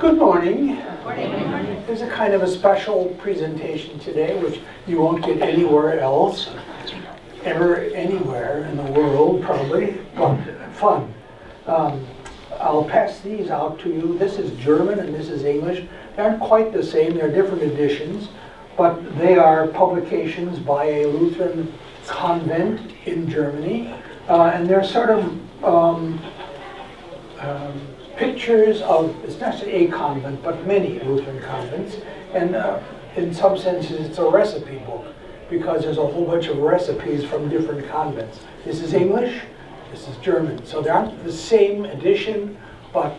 Good morning. There's a kind of a special presentation today, which you won't get anywhere else, ever anywhere in the world, probably, but fun. I'll pass these out to you. This is German and this is English. They aren't quite the same. They're different editions, but they are publications by a Lutheran convent in Germany, and they're sort of pictures of, it's not just a convent, but many Lutheran convents, and in some senses it's a recipe book, because there's a whole bunch of recipes from different convents. This is English, this is German, so they aren't the same edition, but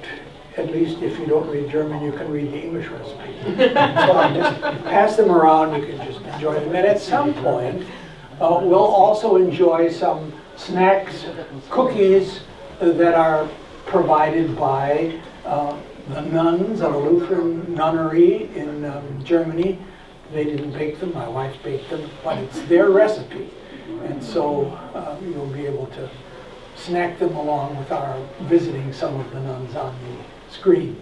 at least if you don't read German, you can read the English recipe. So I just pass them around, you can just enjoy them. And at some point, we'll also enjoy some snacks, cookies that are provided by the nuns at a Lutheran nunnery in Germany. They didn't bake them, my wife baked them, but it's their recipe. And so you'll be able to snack them along with our visiting some of the nuns on the screen.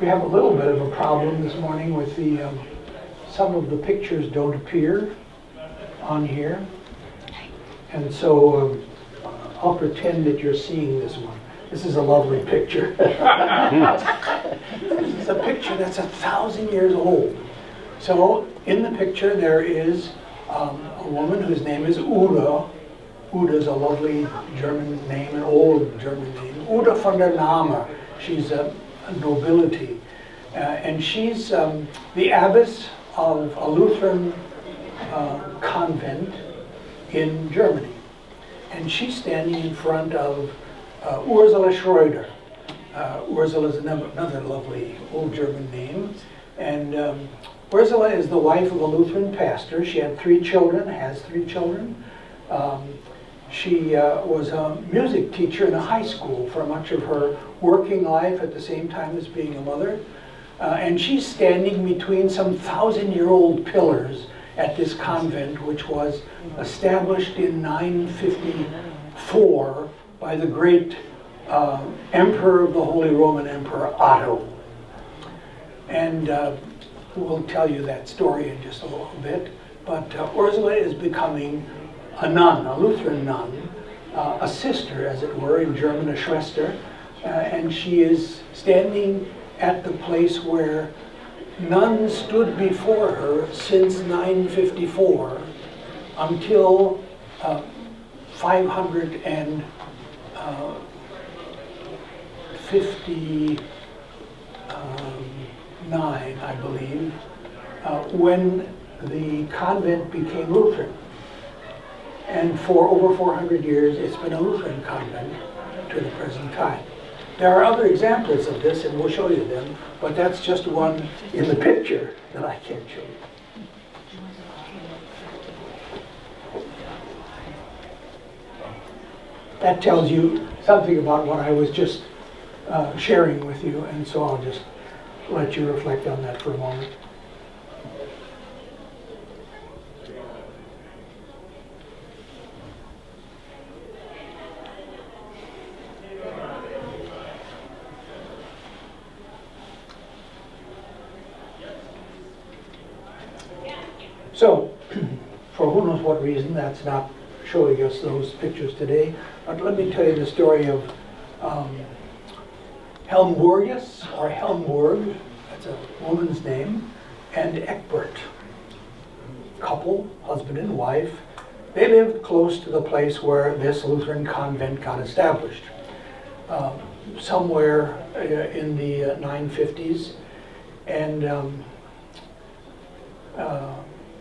We have a little bit of a problem this morning with the some of the pictures don't appear on here, and so I'll pretend that you're seeing this one. This is a lovely picture. It's a picture that's 1,000 years old. So in the picture there is a woman whose name is Uda. Uda is a lovely German name, an old German name. Uda von der Name. She's a nobility. And she's the abbess of a Lutheran convent in Germany. And she's standing in front of Ursula Schroeder. Ursula is another lovely old German name. And Ursula is the wife of a Lutheran pastor. She had 3 children, has 3 children. She was a music teacher in a high school for much of her working life at the same time as being a mother. And she's standing between some 1,000-year-old pillars at this convent, which was established in 954 by the great Emperor of the Holy Roman Emperor, Otto. And we'll tell you that story in just a little bit. But Ursula is becoming a nun, a Lutheran nun, a sister, as it were, in German, a Schwester. And she is standing at the place where nuns stood before her since 954 until 559, I believe, when the convent became Lutheran. And for over 400 years, it's been a Lutheran convent to the present time. There are other examples of this, and we'll show you them, but that's just one in the picture that I can't show you. That tells you something about what I was just sharing with you, and so I'll just let you reflect on that for a moment. So, for who knows what reason, that's not showing us those pictures today. But let me tell you the story of Helmborgus, or Helmborg, that's a woman's name, and Eckbert. Couple, husband and wife. They lived close to the place where this Lutheran convent got established. Somewhere in the 950s. And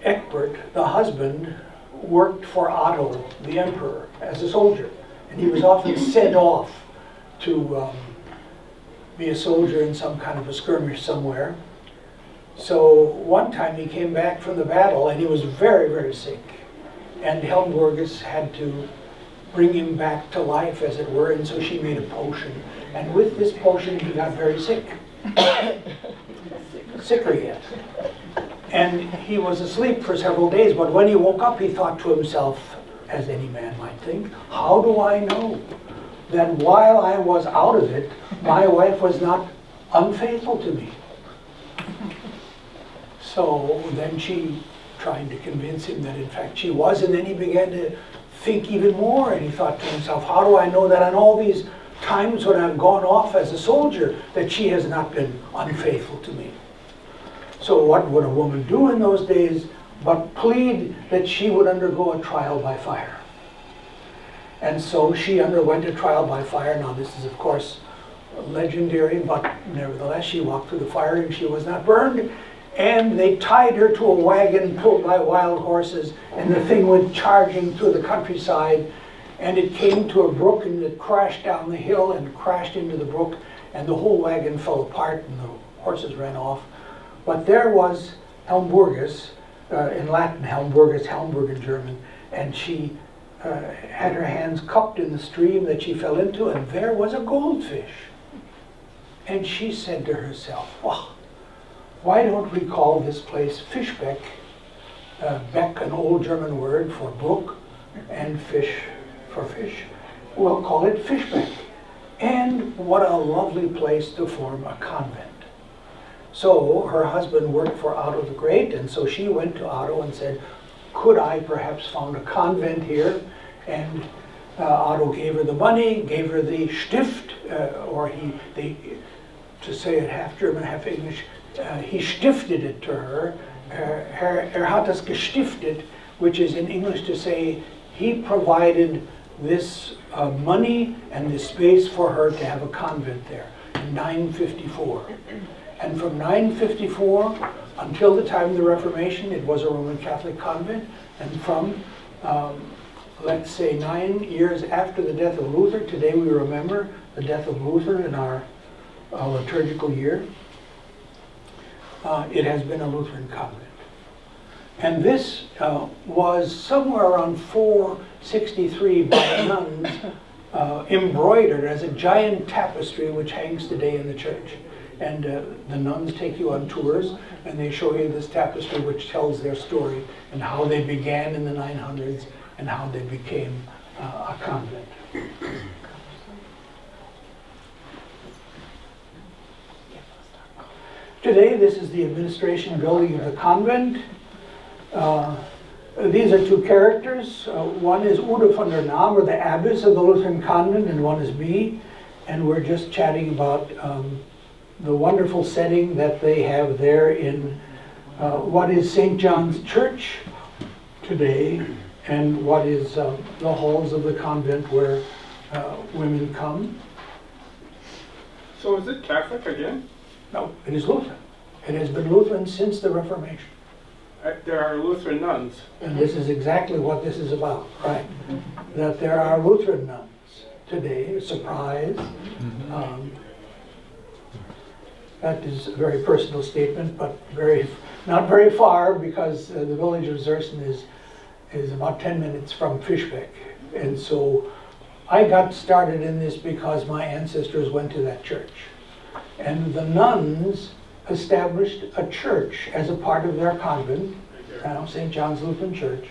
Eckbert, the husband, worked for Otto, the emperor, as a soldier. And he was often sent off to be a soldier in some kind of a skirmish somewhere. So one time he came back from the battle and he was very, very sick. And Helmborgus had to bring him back to life, as it were, and so she made a potion. And with this potion he got very sick. Sicker yet. And he was asleep for several days, but when he woke up, he thought to himself, as any man might think, how do I know that while I was out of it, my wife was not unfaithful to me? So then she tried to convince him that in fact she was, and then he began to think even more, and he thought to himself, how do I know that in all these times when I've gone off as a soldier, that she has not been unfaithful to me? So what would a woman do in those days but plead that she would undergo a trial by fire? And so she underwent a trial by fire. Now this is of course legendary, but nevertheless she walked through the fire and she was not burned. And they tied her to a wagon pulled by wild horses, and the thing went charging through the countryside, and it came to a brook, and it crashed down the hill and crashed into the brook, and the whole wagon fell apart and the horses ran off. But there was Helmburgus, in Latin Helmburgus, Helmburg in German, and she had her hands cupped in the stream that she fell into, and there was a goldfish. And she said to herself, well, why don't we call this place Fischbeck? Beck, an old German word for brook, and fish for fish. We'll call it Fischbeck. And what a lovely place to form a convent. So her husband worked for Otto the Great, and so she went to Otto and said, could I perhaps found a convent here? And Otto gave her the money, gave her the Stift, to say it half German, half English, he stifted it to her. Hat es gestiftet, which is in English to say he provided this money and this space for her to have a convent there in 954. And from 954 until the time of the Reformation, it was a Roman Catholic convent. And from, let's say, 9 years after the death of Luther, today we remember the death of Luther in our liturgical year, it has been a Lutheran convent. And this was somewhere around 463 by nuns, embroidered as a giant tapestry which hangs today in the church. And the nuns take you on tours and they show you this tapestry which tells their story and how they began in the 900s and how they became a convent. Today, this is the administration building of the convent. These are two characters. One is Ude von der Naam, or the abbess of the Lutheran convent, and one is me. And we're just chatting about the wonderful setting that they have there in what is St. John's Church today, and what is the halls of the convent where women come. So is it Catholic again? No, it is Lutheran. It has been Lutheran since the Reformation. There are Lutheran nuns. And this is exactly what this is about, right? That there are Lutheran nuns today, surprise. That is a very personal statement, but not very far, because the village of Zersen is about 10 minutes from Fischbeck. And so I got started in this because my ancestors went to that church. And the nuns established a church as a part of their convent, St. John's Lutheran Church.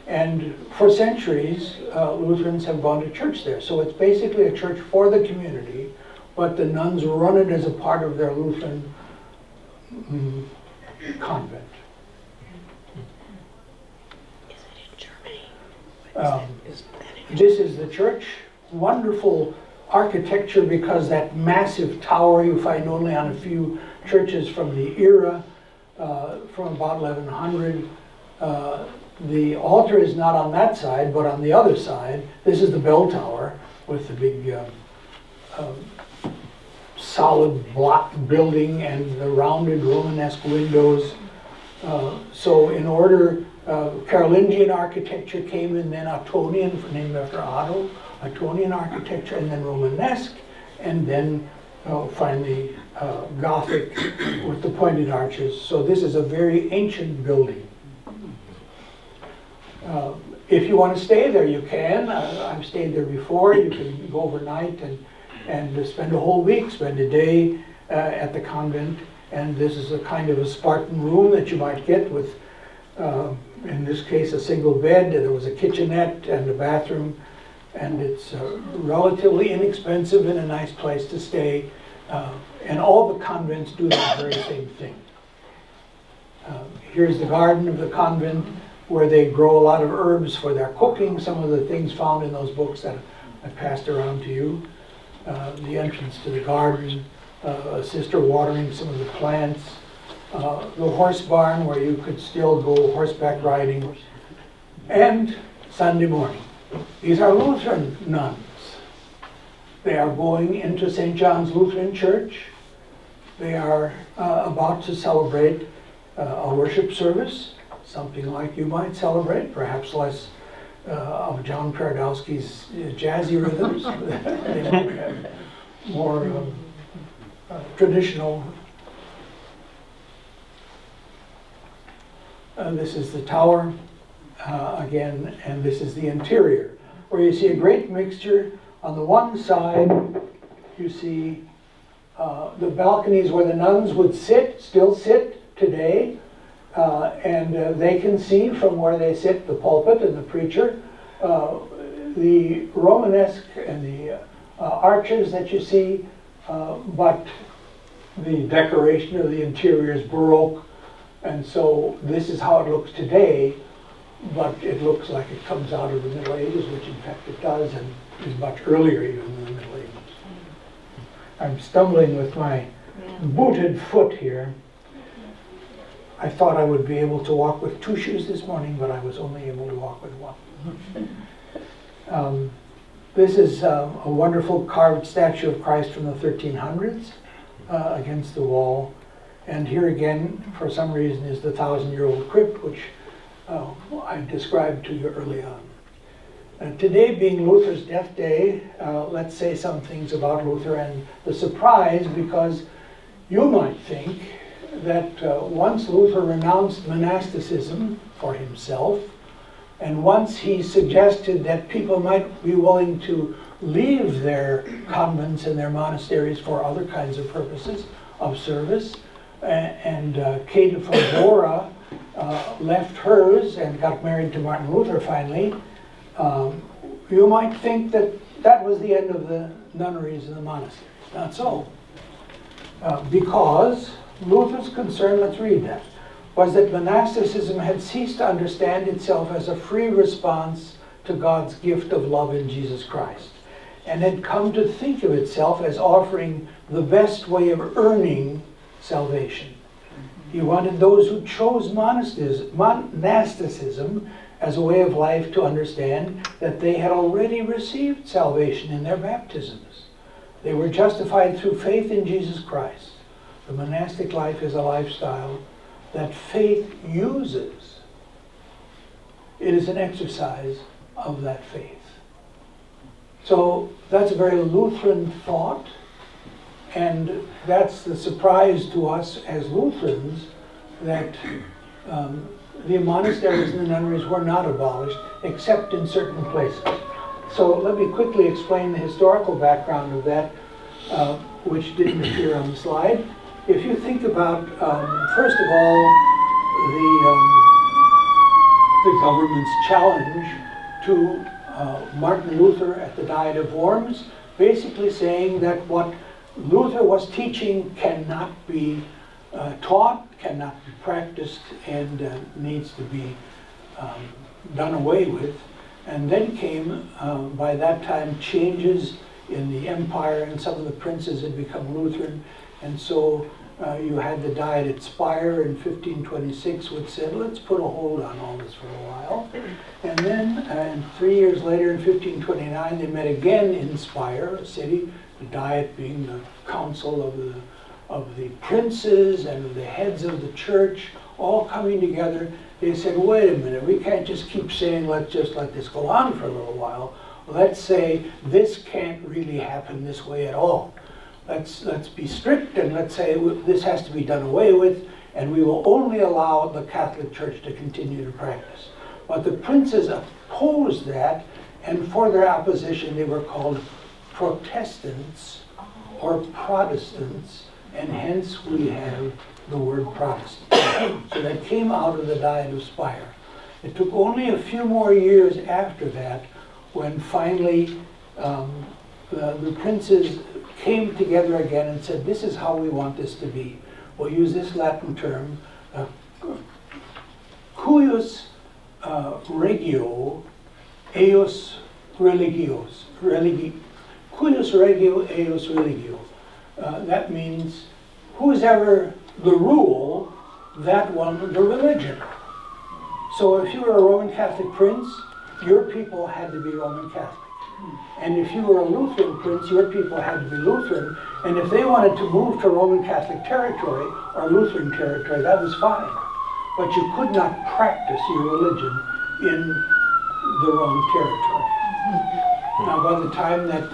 And for centuries, Lutherans have gone to church there. So it's basically a church for the community, but the nuns run it as a part of their Lutheran convent. Is it in Germany? This is the church. Wonderful architecture, because that massive tower you find only on a few churches from the era, from about 1100. The altar is not on that side, but on the other side. This is the bell tower with the big solid block building and the rounded Romanesque windows. So in order, Carolingian architecture came, and then Ottonian, named after Otto, Ottonian architecture, and then Romanesque, and then finally Gothic with the pointed arches. So this is a very ancient building. If you want to stay there, you can. I've stayed there before. You can go overnight and spend a whole week, spend a day at the convent, And this is a kind of a Spartan room that you might get with, in this case, a single bed. There was a kitchenette and a bathroom. And it's relatively inexpensive and a nice place to stay. And all the convents do that very same thing. Here's the garden of the convent where they grow a lot of herbs for their cooking, some of the things found in those books that I passed around to you. The entrance to the garden, a sister watering some of the plants, the horse barn where you could still go horseback riding, and Sunday morning. These are Lutheran nuns. They are going into St. John's Lutheran Church. They are about to celebrate a worship service, something like you might celebrate, perhaps less of John Paradowski's jazzy rhythms. They might have more traditional. This is the tower again, and this is the interior, where you see a great mixture. On the one side, you see the balconies where the nuns would sit, still sit today, and they can see from where they sit the pulpit and the preacher. The Romanesque and the arches that you see, but the decoration of the interior is Baroque, and so this is how it looks today, but it looks like it comes out of the Middle Ages, which in fact it does, and is much earlier even than the Middle Ages. I'm stumbling with my booted foot here. I thought I would be able to walk with 2 shoes this morning, but I was only able to walk with 1. This is a wonderful carved statue of Christ from the 1300s against the wall. And here again, for some reason, is the 1,000-year-old crypt, which I described to you early on. Today being Luther's death day, let's say some things about Luther and the surprise, because you might think that once Luther renounced monasticism for himself, and once he suggested that people might be willing to leave their convents and their monasteries for other kinds of purposes of service, and Kate von Bora left hers and got married to Martin Luther finally, you might think that that was the end of the nunneries and the monasteries. Not so. Because Luther's concern, let's read that, was that monasticism had ceased to understand itself as a free response to God's gift of love in Jesus Christ, and had come to think of itself as offering the best way of earning salvation. He wanted those who chose monasticism as a way of life to understand that they had already received salvation in their baptisms. They were justified through faith in Jesus Christ. The monastic life is a lifestyle that faith uses. It is an exercise of that faith. So that's a very Lutheran thought, and that's the surprise to us as Lutherans, that the monasteries and the nunneries were not abolished, except in certain places. So let me quickly explain the historical background of that, which didn't appear on the slide. If you think about, first of all, the government's challenge to Martin Luther at the Diet of Worms, basically saying that what Luther was teaching cannot be taught, cannot be practiced, and needs to be done away with. And then came, by that time, changes in the empire, and some of the princes had become Lutheran. And so you had the Diet at Speyer in 1526, which said, let's put a hold on all this for a while. And then 3 years later, in 1529, they met again in Speyer, a city, the Diet being the council of the princes and of the heads of the church, all coming together. They said, wait a minute, we can't just keep saying, let's just let this go on for a little while. Let's say this can't really happen this way at all. Let's be strict, and let's say this has to be done away with, and we will only allow the Catholic Church to continue to practice. But the princes opposed that, and for their opposition they were called Protestants or Protestants, and hence we have the word Protestant. So that came out of the Diet of Speyer. It took only a few more years after that when finally the princes came together again and said, this is how we want this to be. We'll use this Latin term, cuius regio eius religios. Cuius regio eius religio. That means who's ever the rule, that one the religion. So if you were a Roman Catholic prince, your people had to be Roman Catholic. And if you were a Lutheran prince, your people had to be Lutheran. And if they wanted to move to Roman Catholic territory or Lutheran territory, that was fine. But you could not practice your religion in the wrong territory. Now, by the time that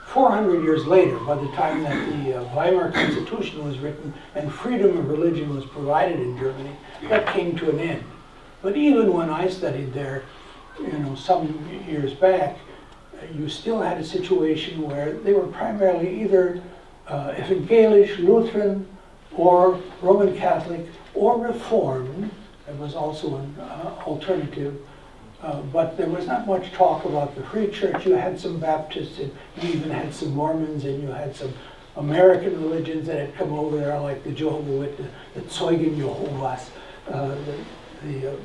400 years later, by the time that the Weimar Constitution was written and freedom of religion was provided in Germany, that came to an end. But even when I studied there, some years back, you still had a situation where they were primarily either Evangelisch, Lutheran, or Roman Catholic, or Reformed. There was also an alternative. But there was not much talk about the Free Church. You had some Baptists, and you even had some Mormons, and you had some American religions that had come over there, like the Jehovah's Witnesses, the Zeugen Jehovah's, the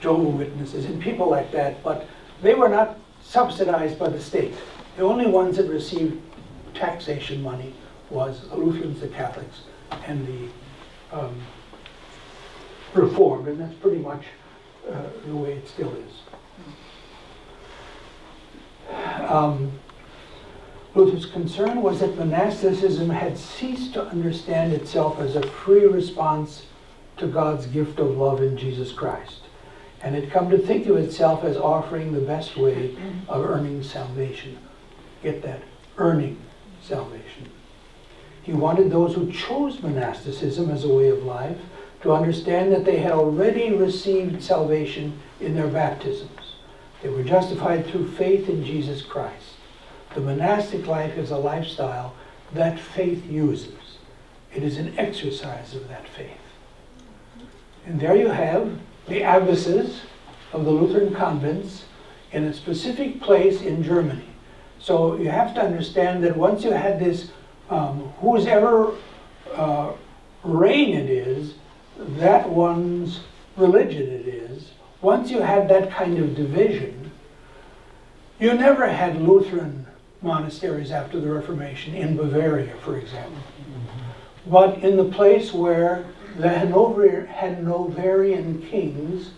Jehovah's Witnesses, and people like that. But they were not subsidized by the state. The only ones that received taxation money was the Lutherans, the Catholics, and the Reformed, and that's pretty much the way it still is. Luther's concern was that monasticism had ceased to understand itself as a free response to God's gift of love in Jesus Christ, and had come to think of itself as offering the best way of earning salvation. Get that? Earning salvation. He wanted those who chose monasticism as a way of life to understand that they had already received salvation in their baptisms. They were justified through faith in Jesus Christ. The monastic life is a lifestyle that faith uses. It is an exercise of that faith. And there you have the abbesses of the Lutheran convents in a specific place in Germany. So you have to understand that once you had this, whose ever reign it is, that one's religion it is, once you had that kind of division, you never had Lutheran monasteries after the Reformation, in Bavaria, for example. But in the place where the Hanoverian kings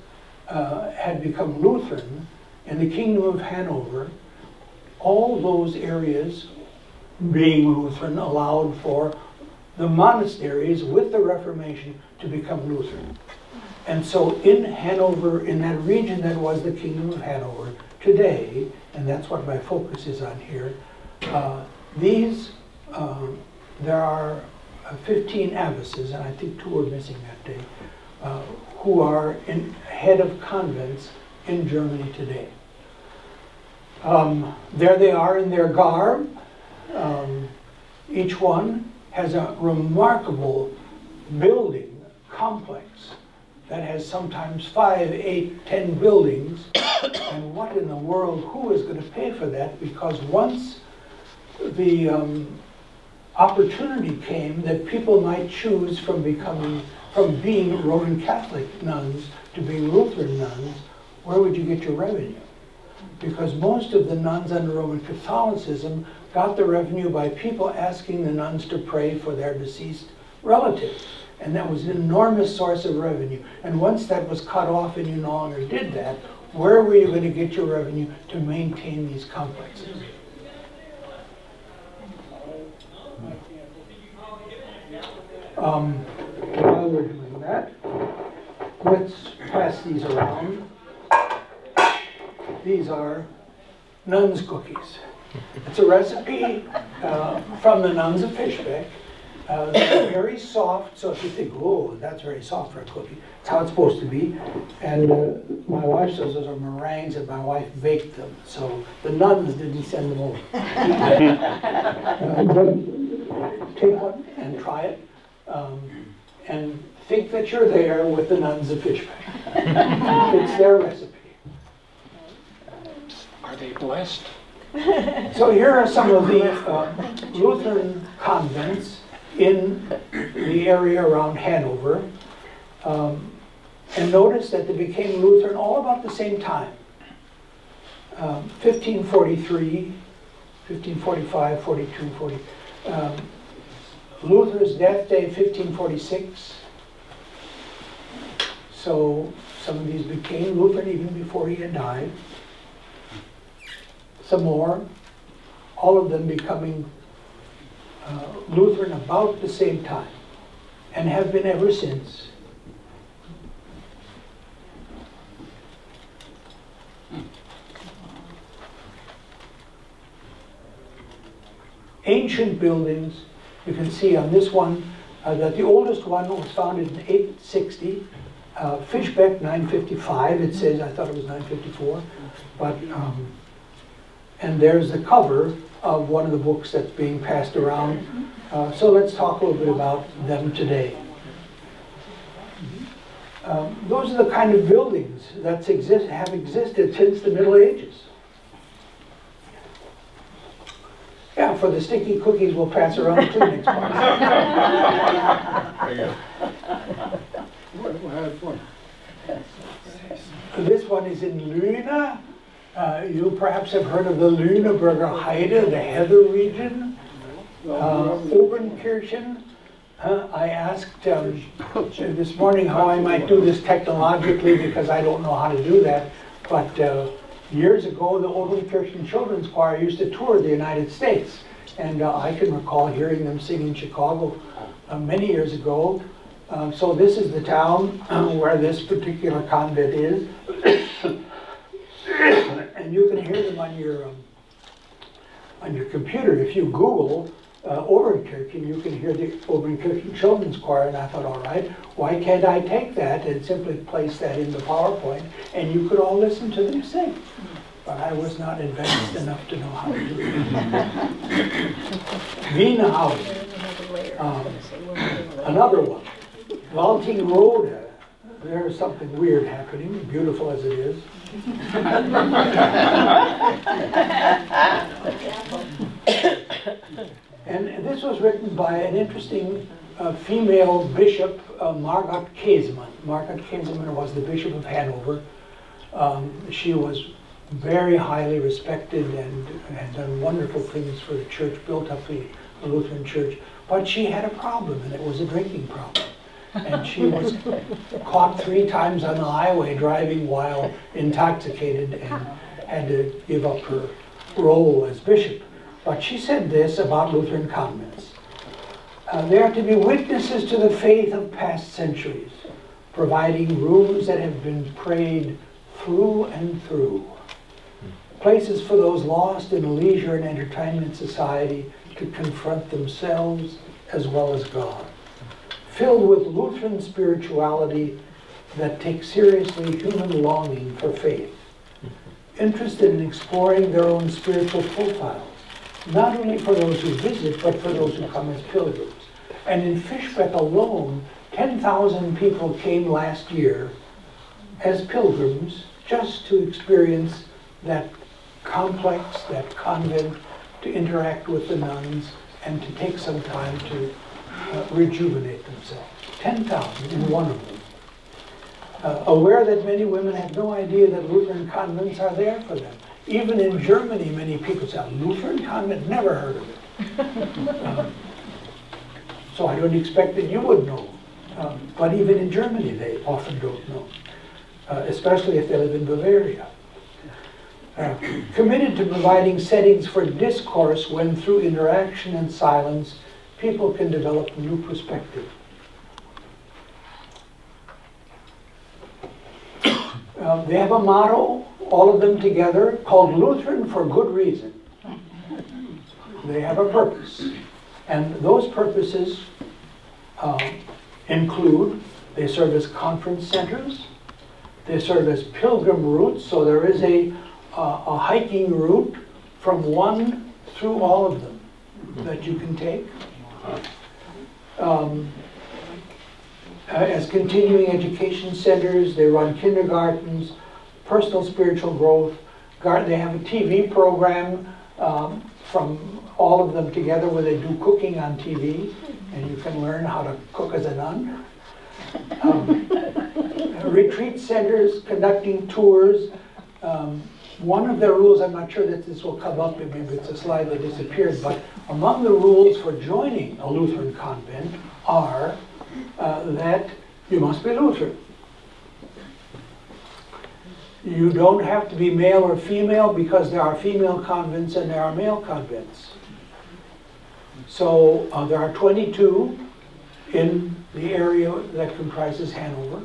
had become Lutheran, in the Kingdom of Hanover, all those areas, being Lutheran, allowed for the monasteries with the Reformation to become Lutheran. And so in Hanover, in that region that was the Kingdom of Hanover today, and that's what my focus is on here, there are 15 abbesses, and I think 2 are missing that day, who are head of convents in Germany today. There they are in their garb. Each one has a remarkable building complex that has sometimes 5, 8, 10 buildings. And what in the world, who is going to pay for that? Because once the opportunity came that people might choose from being Roman Catholic nuns to being Lutheran nuns, where would you get your revenue? Because most of the nuns under Roman Catholicism got the revenue by people asking the nuns to pray for their deceased relatives. And that was an enormous source of revenue. And once that was cut off and you no longer did that, where were you going to get your revenue to maintain these complexes? While we're doing that, let's pass these around. These are nuns' cookies. It's a recipe from the nuns of Fischbeck, They're very soft, so if you think, oh, that's very soft for a cookie, it's how it's supposed to be. And my wife says those are meringues, and my wife baked them, so the nuns didn't send them over. But take one and try it, and think that you're there with the nuns of Fishbeck. It's their recipe. Are they blessed? So here are some of the Lutheran convents in the area around Hanover. And notice that they became Lutheran all about the same time. 1543, 1545, 42, 40. Luther's death day, 1546. So some of these became Lutheran even before he had died. Some more, all of them becoming Lutheran about the same time, and have been ever since. Ancient buildings, you can see on this one that the oldest one was founded in 860. Fishbeck, 955, it says, I thought it was 954, but, and there's the cover of one of the books that's being passed around. So let's talk a little bit about them today. Those are the kind of buildings that have existed since the Middle Ages. Yeah, for the sticky cookies we'll pass around too next month. There you go. We'll have fun. This one is in Lüne. You perhaps have heard of the Lüneburger Heide, the Heather region. Obernkirchen. I asked this morning how I might do this technologically because I don't know how to do that. But years ago, the Obernkirchen Children's Choir used to tour the United States. And I can recall hearing them sing in Chicago many years ago. So this is the town where this particular convent is. And you can hear them on your computer. If you Google Obernkirchen, you can hear the Obernkirchen Children's Choir. And I thought, all right, why can't I take that and simply place that in the PowerPoint, and you could all listen to them sing? But I was not advanced enough to know how to do it. Wienerhaus, another one. Waltingrode. There's something weird happening, beautiful as it is. And this was written by an interesting female bishop, Margot Käsemann. Margot Käsemann was the Bishop of Hanover. She was very highly respected and had done wonderful things for the church, built up the Lutheran church. But she had a problem, and it was a drinking problem. And she was caught 3 times on the highway driving while intoxicated and had to give up her role as bishop. But she said this about Lutheran convents. They are to be witnesses to the faith of past centuries, providing rooms that have been prayed through and through. Places for those lost in leisure and entertainment society to confront themselves as well as God. Filled with Lutheran spirituality that takes seriously human longing for faith. Interested in exploring their own spiritual profiles, not only for those who visit, but for those who come as pilgrims. And in Fishbeck alone, 10,000 people came last year as pilgrims just to experience that complex, that convent, to interact with the nuns, and to take some time to rejuvenate themselves. 10,000 in one of them. Aware that many women have no idea that Lutheran convents are there for them. Even in Germany, many people say, Lutheran convent, never heard of it. So I don't expect that you would know. But even in Germany, they often don't know, especially if they live in Bavaria. Committed to providing settings for discourse when through interaction and silence, people can develop new perspective. They have a motto, all of them together, called Lutheran for good reason. They have a purpose. And those purposes include, they serve as conference centers, they serve as pilgrim routes, so there is a hiking route from one through all of them that you can take. As continuing education centers, they run kindergartens, personal spiritual growth. They have a TV program from all of them together where they do cooking on TV, and you can learn how to cook as a nun. Retreat centers, conducting tours. One of the rules, I'm not sure that this will come up, maybe it's a slide that disappeared, but among the rules for joining a Lutheran convent are that you must be Lutheran. You don't have to be male or female because there are female convents and there are male convents. So there are 22 in the area that comprises Hanover.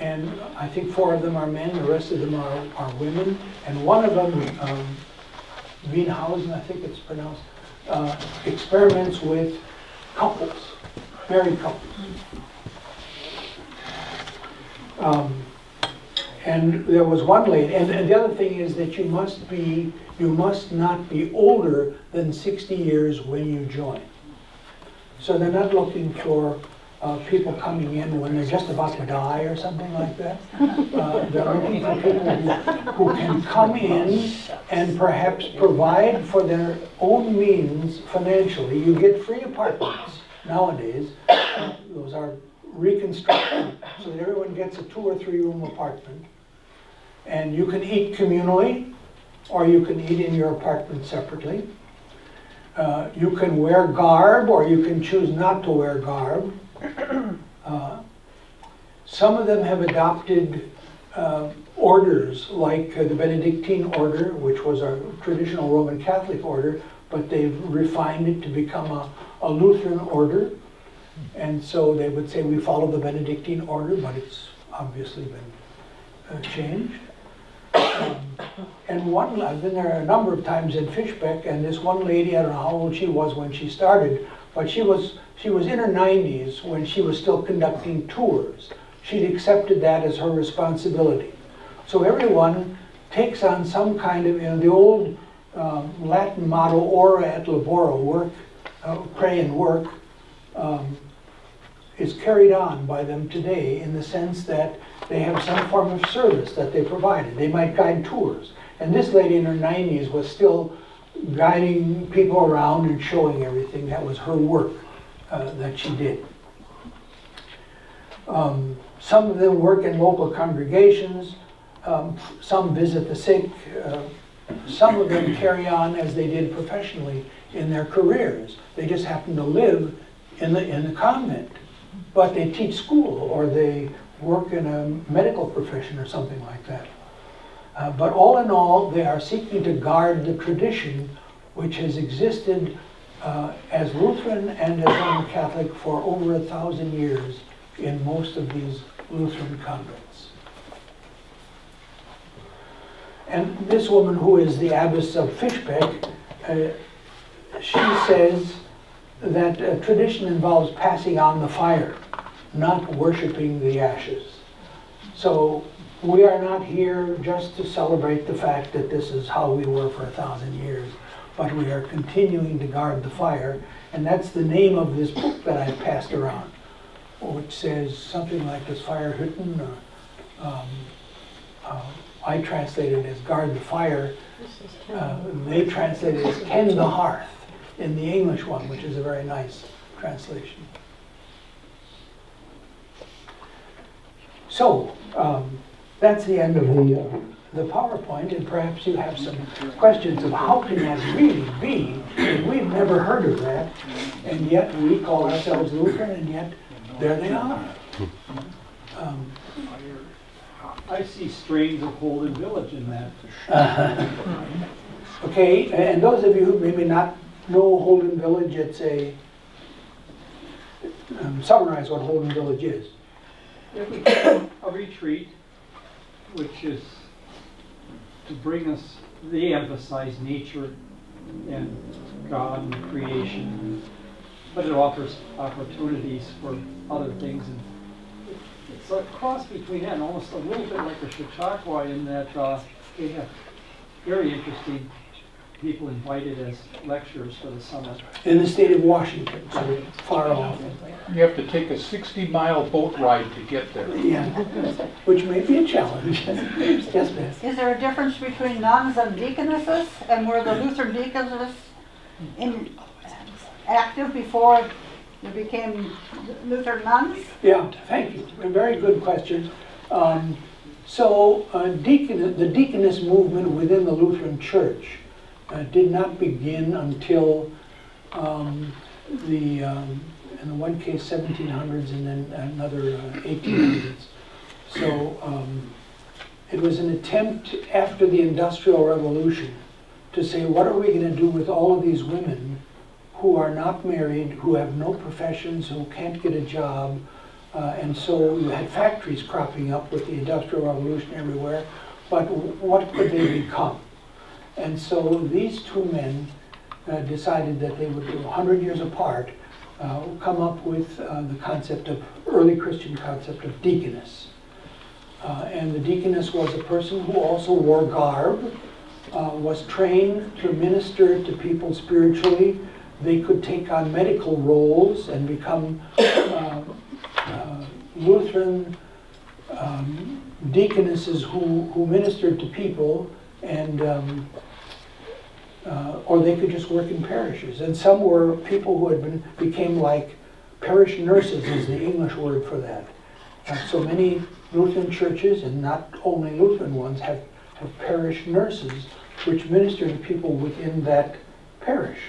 And I think 4 of them are men, the rest of them are women. And one of them, Wienhausen, I think it's pronounced, experiments with couples, married couples. And there was one lady, and the other thing is that you must not be older than 60 years when you join. So they're not looking for people coming in when they're just about to die or something like that. They're looking for people who can come in and perhaps provide for their own means financially. You get free apartments nowadays. Those are reconstructed so that everyone gets a 2 or 3 room apartment. And you can eat communally, or you can eat in your apartment separately. You can wear garb, or you can choose not to wear garb. Some of them have adopted orders, like the Benedictine order, which was a traditional Roman Catholic order, but they've refined it to become a Lutheran order. And so they would say we follow the Benedictine order, but it's obviously been changed. And I've been there a number of times in Fischbeck, and this one lady, I don't know how old she was when she started, but she was in her 90s when she was still conducting tours. She'd accepted that as her responsibility. So everyone takes on some kind of, the old Latin motto, ora et labora, work, pray and work, is carried on by them today in the sense that they have some form of service that they provided. They might guide tours. And this lady in her 90s was still guiding people around and showing everything. That was her work that she did. Some of them work in local congregations. Some visit the sick. Some of them carry on as they did professionally in their careers. They just happen to live in the convent. But they teach school, or they work in a medical profession or something like that. But all in all, they are seeking to guard the tradition which has existed as Lutheran and as Roman Catholic for over 1,000 years in most of these Lutheran convents. And this woman, who is the abbess of Fischbeck, she says that tradition involves passing on the fire, not worshiping the ashes. So we are not here just to celebrate the fact that this is how we were for 1,000 years, but we are continuing to guard the fire. And that's the name of this book that I passed around, which says something like this, Feierhütten. I translated it as guard the fire. They translated it as tend the hearth in the English one, which is a very nice translation. So that's the end of the PowerPoint, and perhaps you have some questions of how can that really be? We've never heard of that, and yet we call ourselves Lutheran, and yet there they are. I see strains of Holden Village in that. Okay, and those of you who maybe not know Holden Village, it's a summarize what Holden Village is. A retreat, which is to bring us, they emphasize nature and God and creation, but it offers opportunities for other things. And it's a cross between that and almost a little bit like the Chautauqua in that they have very interesting people invited as lecturers for the summit. In the state of Washington, so far off. You have to take a 60-mile boat ride to get there. Yeah, which may be a challenge. Yes, ma'am. Is there a difference between nuns and deaconesses? And were the Lutheran deaconesses active before they became Lutheran nuns? Yeah, thank you. A very good question. The deaconess movement within the Lutheran Church did not begin until in one case 1700s and then another 1800s. So it was an attempt after the Industrial Revolution to say, what are we going to do with all of these women who are not married, who have no professions, who can't get a job? And so you had factories cropping up with the Industrial Revolution everywhere, but what could they become? And so these two men decided that they would do 100 years apart, come up with the concept of, early Christian concept of deaconess. And the deaconess was a person who also wore garb, was trained to minister to people spiritually. They could take on medical roles and become Lutheran deaconesses who ministered to people, and or they could just work in parishes. And some were people who became like parish nurses, is the English word for that. So many Lutheran churches, and not only Lutheran ones, have parish nurses which minister to people within that parish.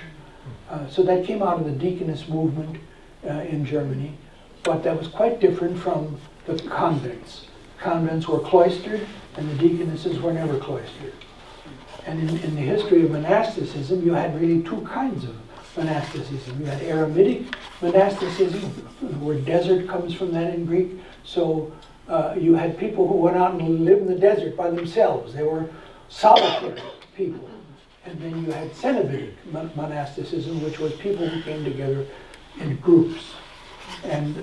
So that came out of the deaconess movement in Germany, but that was quite different from the convents. Convents were cloistered, and the deaconesses were never cloistered. And in the history of monasticism, you had really two kinds of monasticism. You had eremitic monasticism, where desert comes from that in Greek. So you had people who went out and lived in the desert by themselves. They were solitary people. And then you had cenobitic monasticism, which was people who came together in groups. And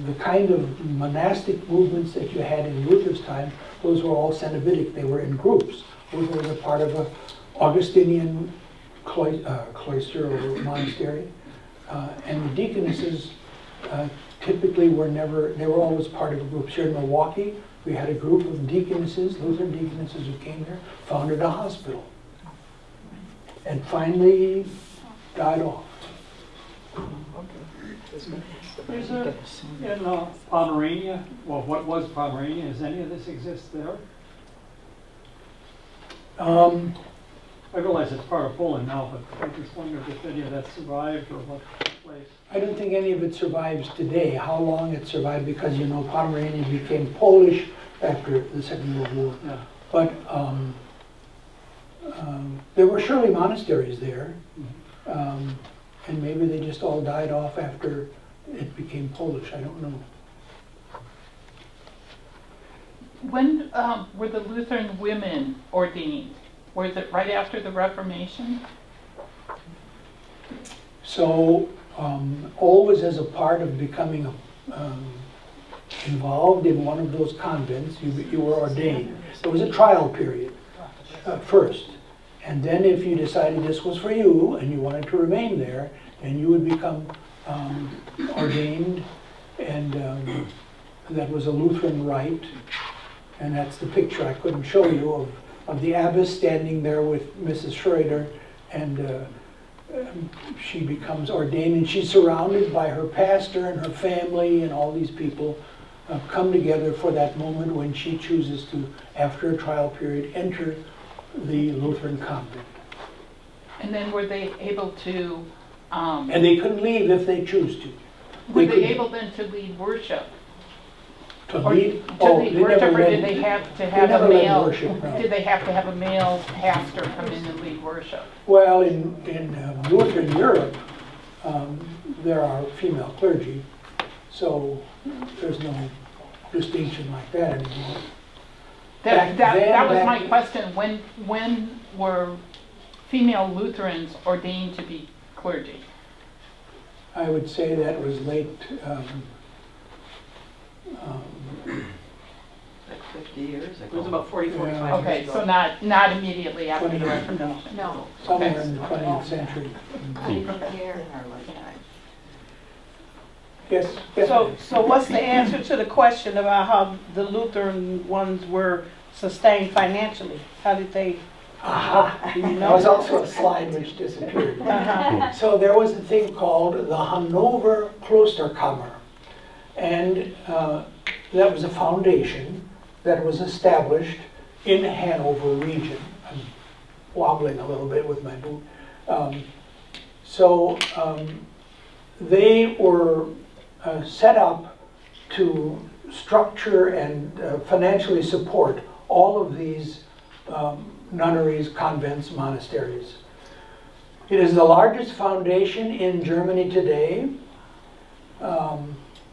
the kind of monastic movements that you had in Luther's time, those were all cenobitic. They were in groups. Luther was a part of an Augustinian cloister or monastery. And the deaconesses typically were never, they were always part of a group. Here in Milwaukee, we had a group of deaconesses, Lutheran deaconesses who came there, founded a hospital, and finally died off. There's in Pomerania, well, what was Pomerania? Does any of this exist there? I realize it's part of Poland now, but I just wondered if any of that survived or what took place. I don't think any of it survives today. How long it survived, because you know Pomerania became Polish after the Second World War. Yeah. But there were surely monasteries there, and maybe they just all died off after it became Polish. I don't know. When were the Lutheran women ordained? Was it right after the Reformation? So always as a part of becoming involved in one of those convents, you were ordained. There was a trial period first. And then if you decided this was for you and you wanted to remain there, then you would become ordained, and that was a Lutheran rite. And that's the picture I couldn't show you of the abbess standing there with Mrs. Schroeder, and she becomes ordained, and she's surrounded by her pastor and her family, and all these people come together for that moment when she chooses to, after a trial period, enter the Lutheran convent. And then were they able to... and they couldn't leave if they choose to. Were they able then to lead worship? To Or lead? to Oh, lead they worship, never or led, did they have to they have a never led male? worship, no. Did they have to have a male pastor come in and lead worship? Well, in Lutheran Europe, there are female clergy, so there's no distinction like that anymore. That was my question. When were female Lutherans ordained to be clergy? I would say that was late, Like 50 years It was ago. about 40, 45 Yeah. Okay, years so ago. not immediately after the 20 Reformation? No. somewhere in the 20th century. Here. Yes, yes. So what's the answer to the question about how the Lutheran ones were sustained financially? How did they, Aha. do you There was know? also a slide which disappeared. Uh-huh. So there was a thing called the Hanover Klosterkammer. And that was a foundation that was established in Hanover region. I'm wobbling a little bit with my boot. They were set up to structure and financially support all of these nunneries, convents, monasteries. It is the largest foundation in Germany today.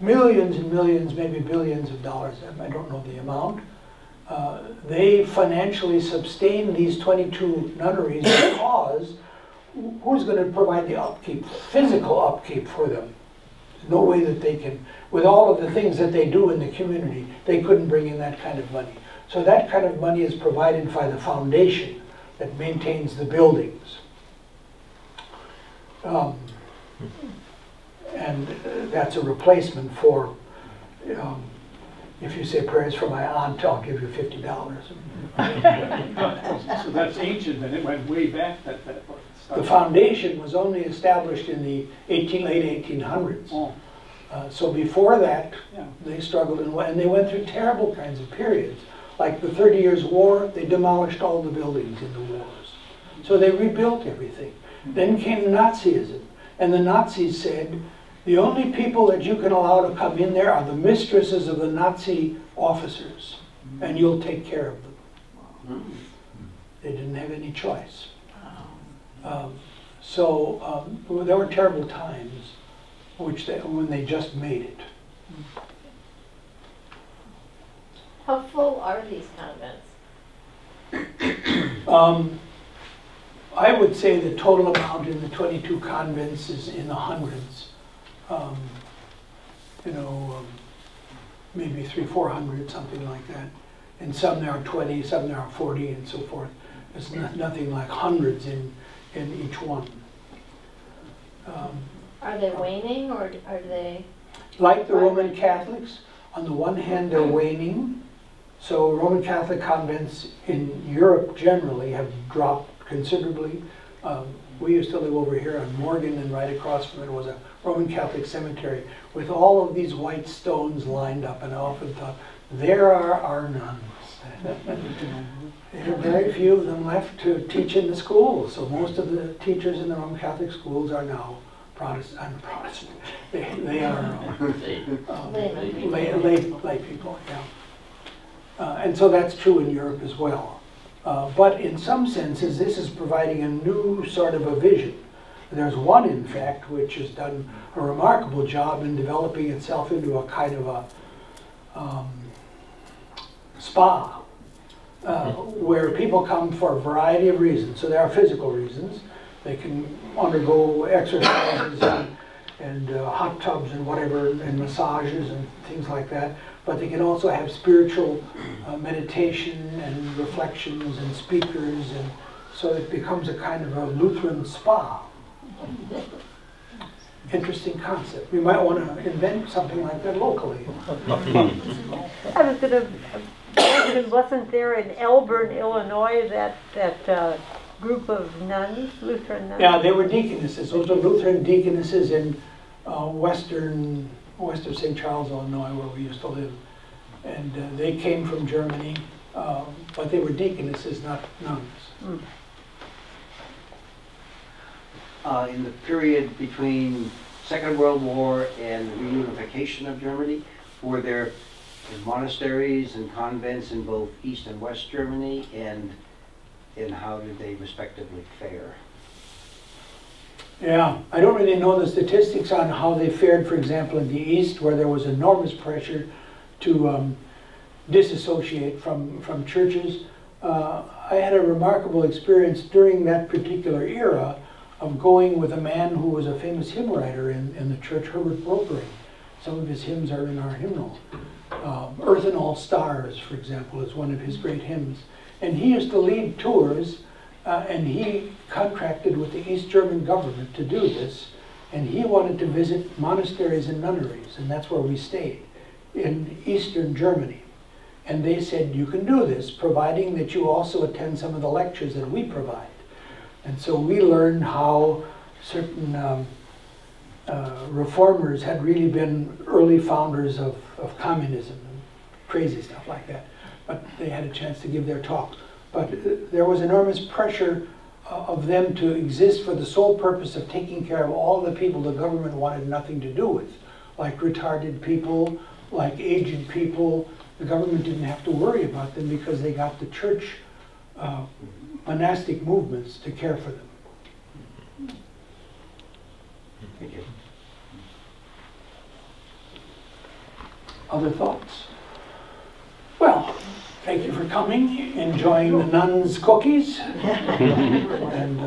Millions and millions, maybe billions of dollars, I don't know the amount. They financially sustain these 22 nunneries because who's going to provide the upkeep, physical upkeep for them? There's no way that they can, with all of the things that they do in the community, they couldn't bring in that kind of money. So that kind of money is provided by the foundation that maintains the buildings. And that's a replacement for, if you say prayers for my aunt, I'll give you $50. So that's ancient, and it went way back, that stuff. The foundation was only established in the late 1800s. Oh, So before that, yeah. they struggled and they went through terrible kinds of periods. Like the 30 Years' War, they demolished all the buildings in the wars. So they rebuilt everything. Then came Nazism, and the Nazis said, the only people that you can allow to come in there are the mistresses of the Nazi officers, and you'll take care of them. They didn't have any choice. There were terrible times when they just made it. How full are these convents? I would say the total amount in the 22 convents is in the hundreds. Maybe 300-400, something like that. And some there are 20, some there are 40, and so forth. It's nothing like hundreds in each one. Are they waning or are they? Like the Roman Catholics, on the one hand they're waning. So Roman Catholic convents in Europe generally have dropped considerably. We used to live over here on Morgan, and right across from it was a Roman Catholic cemetery with all of these white stones lined up, and I often thought, there are our nuns. There are very few of them left to teach in the schools, so most of the teachers in the Roman Catholic schools are now Protestant. They are lay people, yeah. And so that's true in Europe as well. But in some senses, this is providing a new sort of a vision. There's one, in fact, which has done a remarkable job in developing itself into a kind of a spa, where people come for a variety of reasons. So there are physical reasons. They can undergo exercises and hot tubs and whatever, and massages and things like that. But they can also have spiritual meditation and reflections and speakers, and so it becomes a kind of a Lutheran spa. Interesting concept. We might want to invent something like that locally. I was going to mention, wasn't there in Elburn, Illinois, that group of nuns, Lutheran nuns? Yeah, they were deaconesses. Those were Lutheran deaconesses in west of St. Charles, Illinois, where we used to live. And they came from Germany, but they were deaconesses, not nuns. Mm. In the period between Second World War and the reunification of Germany, were there monasteries and convents in both East and West Germany, and how did they respectively fare? Yeah, I don't really know the statistics on how they fared, for example, in the East, where there was enormous pressure to disassociate from churches. I had a remarkable experience during that particular era. of going with a man who was a famous hymn writer in the church, Herbert Bropering. Some of his hymns are in our hymnal. Earth and All Stars, for example, is one of his great hymns. And he used to lead tours, and he contracted with the East German government to do this. And he wanted to visit monasteries and nunneries, and that's where we stayed, in Eastern Germany. And they said, you can do this, providing that you also attend some of the lectures that we provide. And so we learned how certain reformers had really been early founders of communism and crazy stuff like that. But they had a chance to give their talk. But there was enormous pressure of them to exist for the sole purpose of taking care of all the people the government wanted nothing to do with, like retarded people, like aged people. The government didn't have to worry about them because they got the church monastic movements to care for them. Thank you. Other thoughts? Well, thank you for coming, enjoying the nuns' cookies. And